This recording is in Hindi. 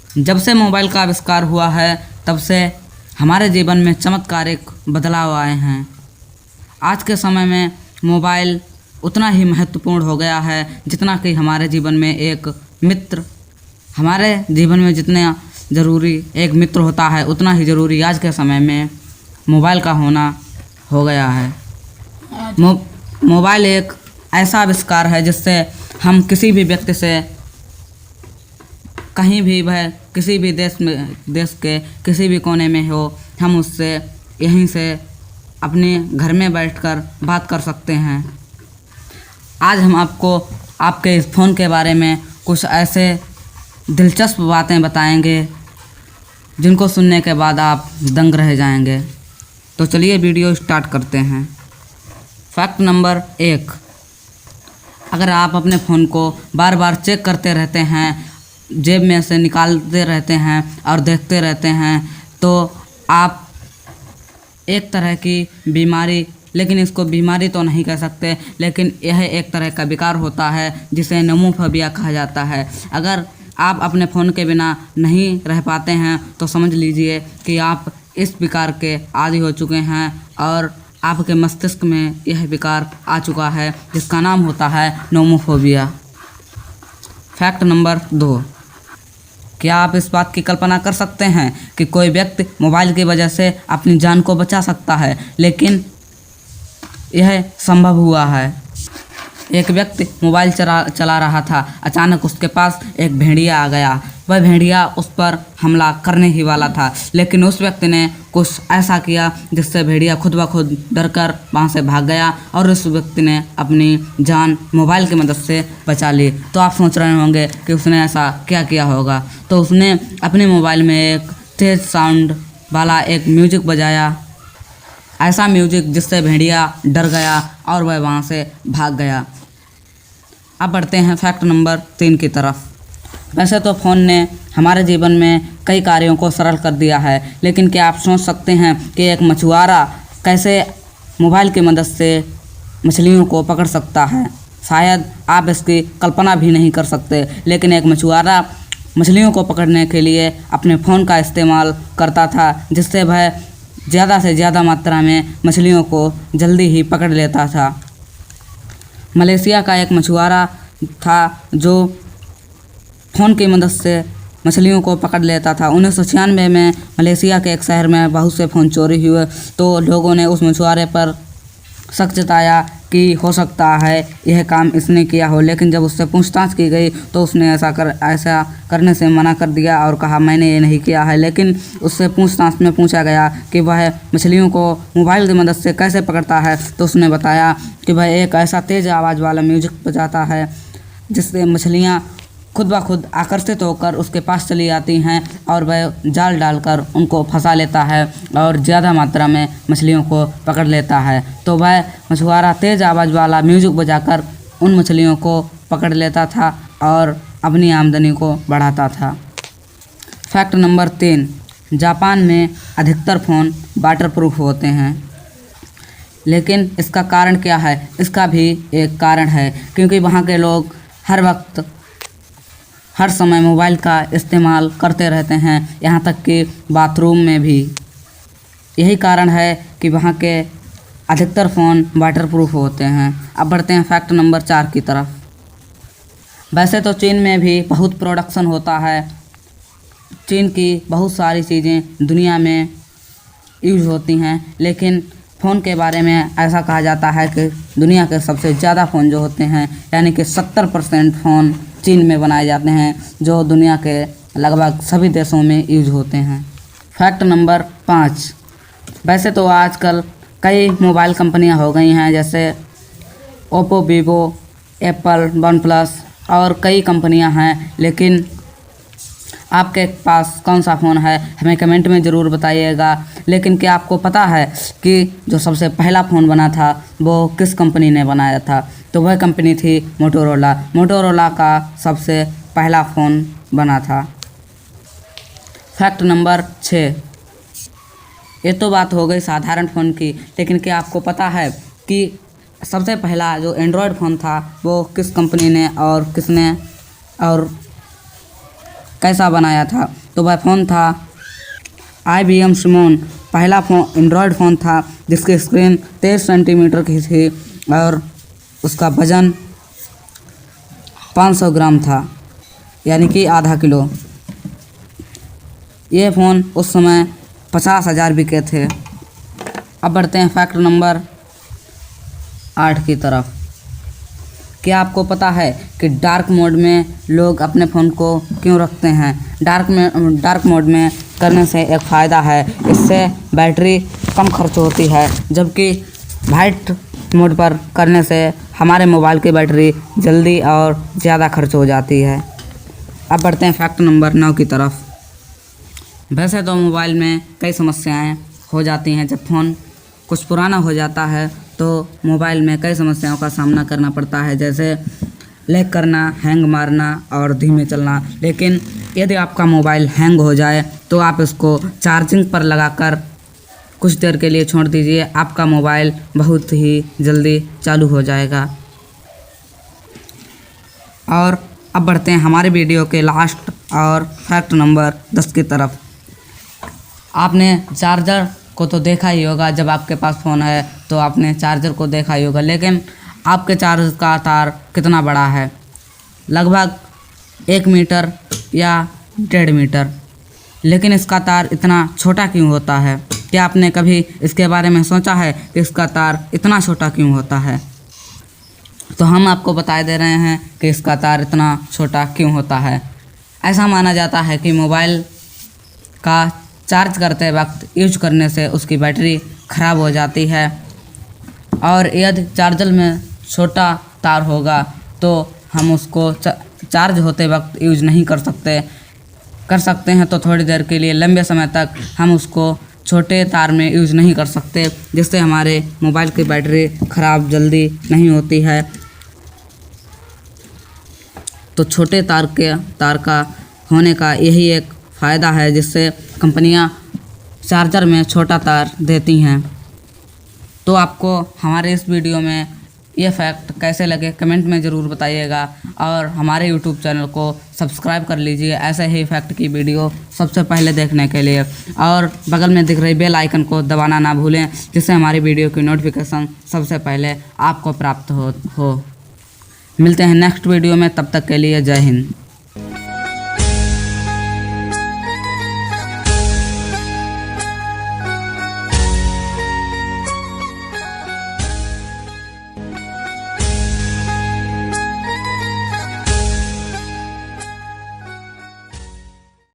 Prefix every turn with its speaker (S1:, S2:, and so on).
S1: जब से मोबाइल का आविष्कार हुआ है तब से हमारे जीवन में चमत्कारिक बदलाव आए हैं। आज के समय में मोबाइल उतना ही महत्वपूर्ण हो गया है जितना कि हमारे जीवन में एक मित्र, हमारे जीवन में जितना ज़रूरी एक मित्र होता है उतना ही ज़रूरी आज के समय में मोबाइल का होना हो गया है। मोबाइल एक ऐसा आविष्कार है जिससे हम किसी भी व्यक्ति से कहीं भी वह किसी भी देश के किसी भी कोने में हो, हम उससे यहीं से अपने घर में बैठकर बात कर सकते हैं। आज हम आपको आपके इस फ़ोन के बारे में कुछ ऐसे दिलचस्प बातें बताएंगे जिनको सुनने के बाद आप दंग रह जाएंगे। तो चलिए वीडियो स्टार्ट करते हैं। फैक्ट नंबर 1, अगर आप अपने फ़ोन को बार बार चेक करते रहते हैं, जेब में से निकालते रहते हैं और देखते रहते हैं तो आप एक तरह की बीमारी, लेकिन इसको बीमारी तो नहीं कह सकते, लेकिन यह एक तरह का विकार होता है जिसे नोमोफोबिया कहा जाता है। अगर आप अपने फ़ोन के बिना नहीं रह पाते हैं तो समझ लीजिए कि आप इस विकार के आदी हो चुके हैं और आपके मस्तिष्क में यह विकार आ चुका है जिसका नाम होता है नोमोफोबिया। फैक्ट नंबर 2, क्या आप इस बात की कल्पना कर सकते हैं कि कोई व्यक्ति मोबाइल की वजह से अपनी जान को बचा सकता है, लेकिन यह संभव हुआ है। एक व्यक्ति मोबाइल चला रहा था, अचानक उसके पास एक भेड़िया आ गया। वह भेड़िया उस पर हमला करने ही वाला था, लेकिन उस व्यक्ति ने कुछ ऐसा किया जिससे भेड़िया खुद ब खुद डरकर वहाँ से भाग गया और उस व्यक्ति ने अपनी जान मोबाइल की मदद से बचा ली। तो आप सोच रहे होंगे कि उसने ऐसा क्या किया होगा। तो उसने अपने मोबाइल में एक तेज़ साउंड वाला एक म्यूजिक बजाया, ऐसा म्यूजिक जिससे भेड़िया डर गया और वह वहाँ से भाग गया। अब बढ़ते हैं फैक्ट नंबर 3 की तरफ। वैसे तो फ़ोन ने हमारे जीवन में कई कार्यों को सरल कर दिया है, लेकिन क्या आप सोच सकते हैं कि एक मछुआरा कैसे मोबाइल की मदद से मछलियों को पकड़ सकता है? शायद आप इसकी कल्पना भी नहीं कर सकते, लेकिन एक मछुआरा मछलियों को पकड़ने के लिए अपने फ़ोन का इस्तेमाल करता था, जिससे वह ज़्यादा से ज़्यादा मात्रा में मछलियों को जल्दी ही पकड़ लेता था। मलेशिया का एक मछुआरा था जो फ़ोन की मदद से मछलियों को पकड़ लेता था। 1996 में मलेशिया के एक शहर में बहुत से फ़ोन चोरी हुए, तो लोगों ने उस मछुआरे पर शक जताया कि हो सकता है यह काम इसने किया हो, लेकिन जब उससे पूछताछ की गई तो उसने ऐसा करने से मना कर दिया और कहा मैंने ये नहीं किया है। लेकिन उससे पूछताछ में पूछा गया कि वह मछलियों को मोबाइल की मदद से कैसे पकड़ता है, तो उसने बताया कि वह एक ऐसा तेज़ आवाज़ वाला म्यूजिक बजाता है जिससे मछलियाँ खुद ब खुद आकर्षित होकर उसके पास चली आती हैं और वह जाल डालकर उनको फंसा लेता है और ज़्यादा मात्रा में मछलियों को पकड़ लेता है। तो वह मछुआरा तेज़ आवाज़ वाला म्यूजिक बजाकर उन मछलियों को पकड़ लेता था और अपनी आमदनी को बढ़ाता था। फैक्ट नंबर 3, जापान में अधिकतर फ़ोन वाटरप्रूफ होते हैं, लेकिन इसका कारण क्या है? इसका भी एक कारण है, क्योंकि वहाँ के लोग हर समय मोबाइल का इस्तेमाल करते रहते हैं, यहाँ तक कि बाथरूम में भी। यही कारण है कि वहाँ के अधिकतर फ़ोन वाटरप्रूफ होते हैं। अब बढ़ते हैं फैक्ट नंबर 4 की तरफ। वैसे तो चीन में भी बहुत प्रोडक्शन होता है, चीन की बहुत सारी चीज़ें दुनिया में यूज होती हैं, लेकिन फ़ोन के बारे में ऐसा कहा जाता है कि दुनिया के सबसे ज़्यादा फ़ोन जो होते हैं, यानी कि 70% फ़ोन चीन में बनाए जाते हैं, जो दुनिया के लगभग सभी देशों में यूज होते हैं। फैक्ट नंबर 5, वैसे तो आजकल कई मोबाइल कंपनियां हो गई हैं, जैसे Oppo, Vivo, Apple, one plus और कई कंपनियां हैं, लेकिन आपके पास कौन सा फ़ोन है हमें कमेंट में ज़रूर बताइएगा। लेकिन क्या आपको पता है कि जो सबसे पहला फ़ोन बना था वो किस कंपनी ने बनाया था? तो वह कंपनी थी मोटोरोला। मोटोरोला का सबसे पहला फ़ोन बना था। फैक्ट नंबर 6, ये तो बात हो गई साधारण फ़ोन की, लेकिन क्या आपको पता है कि सबसे पहला जो एंड्रॉयड फ़ोन था वो किस कंपनी ने और किसने और कैसा बनाया था, तो वह फ़ोन था IBM Simon। पहला फ़ोन एंड्रॉयड फ़ोन था जिसकी स्क्रीन 23 सेंटीमीटर की थी और उसका वज़न 500 ग्राम था, यानी कि आधा किलो। ये फ़ोन उस समय 50,000 बिके थे। अब बढ़ते हैं फैक्ट नंबर 8 की तरफ। क्या आपको पता है कि डार्क मोड में लोग अपने फ़ोन को क्यों रखते हैं? डार्क मोड में करने से एक फ़ायदा है, इससे बैटरी कम खर्च होती है, जबकि वाइट मोड पर करने से हमारे मोबाइल की बैटरी जल्दी और ज़्यादा खर्च हो जाती है। अब बढ़ते हैं फैक्ट नंबर 9 की तरफ। वैसे तो मोबाइल में कई समस्याएं हो जाती हैं। जब फ़ोन कुछ पुराना हो जाता है तो मोबाइल में कई समस्याओं का सामना करना पड़ता है, जैसे लैग करना, हैंग मारना और धीमे चलना। लेकिन यदि आपका मोबाइल हैंग हो जाए तो आप इसको चार्जिंग पर लगाकर कुछ देर के लिए छोड़ दीजिए, आपका मोबाइल बहुत ही जल्दी चालू हो जाएगा। और अब बढ़ते हैं हमारे वीडियो के लास्ट और फैक्ट नंबर 10 की तरफ। आपने चार्जर को तो देखा ही होगा, जब आपके पास फ़ोन है तो आपने चार्जर को देखा ही होगा, लेकिन आपके चार्जर का तार कितना बड़ा है? लगभग 1 मीटर या 1.5 मीटर। लेकिन इसका तार इतना छोटा क्यों होता है? क्या आपने कभी इसके बारे में सोचा है कि इसका तार इतना छोटा क्यों होता है? तो हम आपको बता दे रहे हैं कि इसका तार इतना छोटा क्यों होता है। ऐसा माना जाता है कि मोबाइल का चार्ज करते वक्त यूज करने से उसकी बैटरी ख़राब हो जाती है, और यदि चार्जर में छोटा तार होगा तो हम उसको चार्ज होते वक्त यूज नहीं कर सकते हैं तो थोड़ी देर के लिए, लंबे समय तक हम उसको छोटे तार में यूज नहीं कर सकते, जिससे हमारे मोबाइल की बैटरी ख़राब जल्दी नहीं होती है। तो छोटे तार का होने का यही एक फ़ायदा है, जिससे कंपनियां चार्जर में छोटा तार देती हैं। तो आपको हमारे इस वीडियो में ये फैक्ट कैसे लगे कमेंट में ज़रूर बताइएगा, और हमारे यूट्यूब चैनल को सब्सक्राइब कर लीजिए ऐसे ही फैक्ट की वीडियो सबसे पहले देखने के लिए, और बगल में दिख रही बेल आइकन को दबाना ना भूलें, जिससे हमारी वीडियो की नोटिफिकेशन सबसे पहले आपको प्राप्त हो। मिलते हैं नेक्स्ट वीडियो में, तब तक के लिए जय हिंद।